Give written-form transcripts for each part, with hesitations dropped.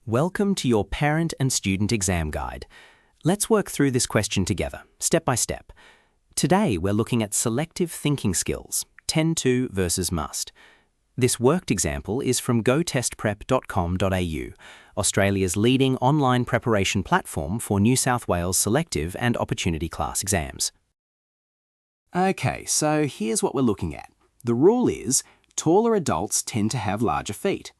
Welcome to your Parent and Student Exam Guide. Let's work through this question together, step by step. Today we're looking at selective thinking skills, tend to versus must. This worked example is from gotestprep.com.au, Australia's leading online preparation platform for New South Wales selective and opportunity class exams. Okay, so here's what we're looking at. The rule is, taller adults tend to have larger feet.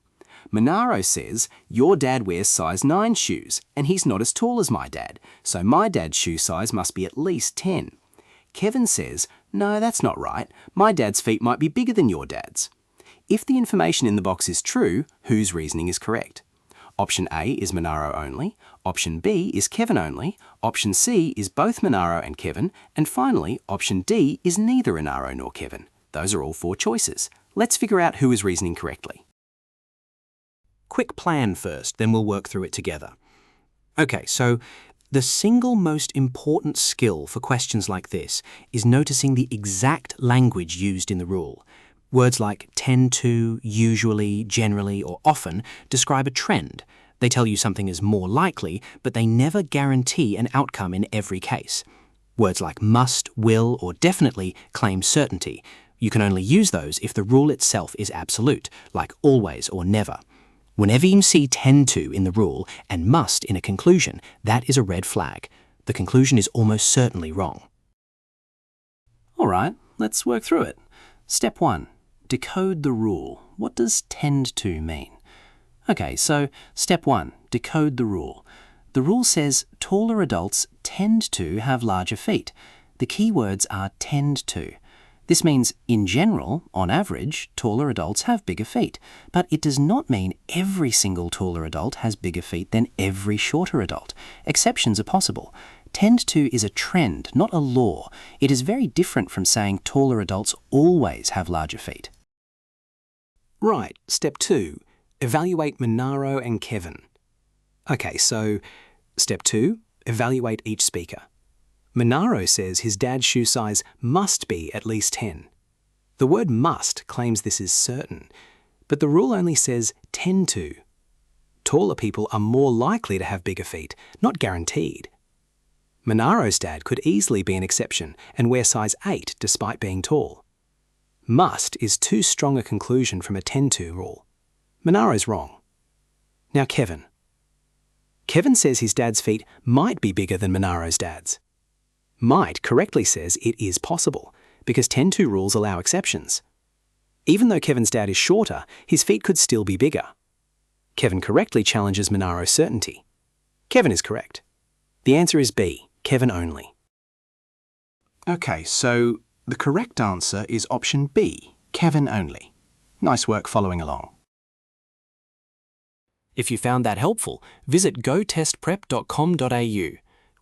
Monaro says, your dad wears size 9 shoes, and he's not as tall as my dad, so my dad's shoe size must be at least 10. Kevin says, no, that's not right. My dad's feet might be bigger than your dad's. If the information in the box is true, whose reasoning is correct? Option A is Monaro only, option B is Kevin only, option C is both Monaro and Kevin, and finally, option D is neither Monaro nor Kevin. Those are all 4 choices. Let's figure out who is reasoning correctly. Quick plan first, then we'll work through it together. Okay, so the single most important skill for questions like this is noticing the exact language used in the rule. Words like tend to, usually, generally, or often describe a trend. They tell you something is more likely, but they never guarantee an outcome in every case. Words like must, will, or definitely claim certainty. You can only use those if the rule itself is absolute, like always or never. Whenever you see tend to in the rule and must in a conclusion, that is a red flag. The conclusion is almost certainly wrong. All right, let's work through it. Step 1. Decode the rule. What does tend to mean? Okay, so step 1. Decode the rule. The rule says taller adults tend to have larger feet. The key words are tend to. This means, in general, on average, taller adults have bigger feet, but it does not mean every single taller adult has bigger feet than every shorter adult. Exceptions are possible. Tend to is a trend, not a law. It is very different from saying taller adults always have larger feet. Right, step 2. Evaluate Monaro and Kevin. Okay, so step 2. Evaluate each speaker. Monaro says his dad's shoe size must be at least 10. The word must claims this is certain, but the rule only says tend to. Taller people are more likely to have bigger feet, not guaranteed. Monaro's dad could easily be an exception and wear size 8 despite being tall. Must is too strong a conclusion from a tend to rule. Monaro's wrong. Now Kevin. Kevin says his dad's feet might be bigger than Monaro's dad's. Might correctly says it is possible, because tend to rules allow exceptions. Even though Kevin's dad is shorter, his feet could still be bigger. Kevin correctly challenges Monaro's certainty. Kevin is correct. The answer is B, Kevin only. Okay, so the correct answer is option B, Kevin only. Nice work following along. If you found that helpful, visit gotestprep.com.au.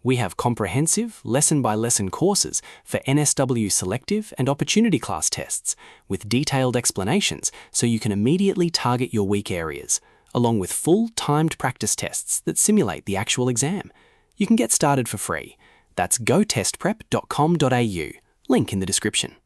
We have comprehensive, lesson-by-lesson courses for NSW Selective and opportunity class tests, with detailed explanations so you can immediately target your weak areas, along with full timed practice tests that simulate the actual exam. You can get started for free. That's gotestprep.com.au. Link in the description.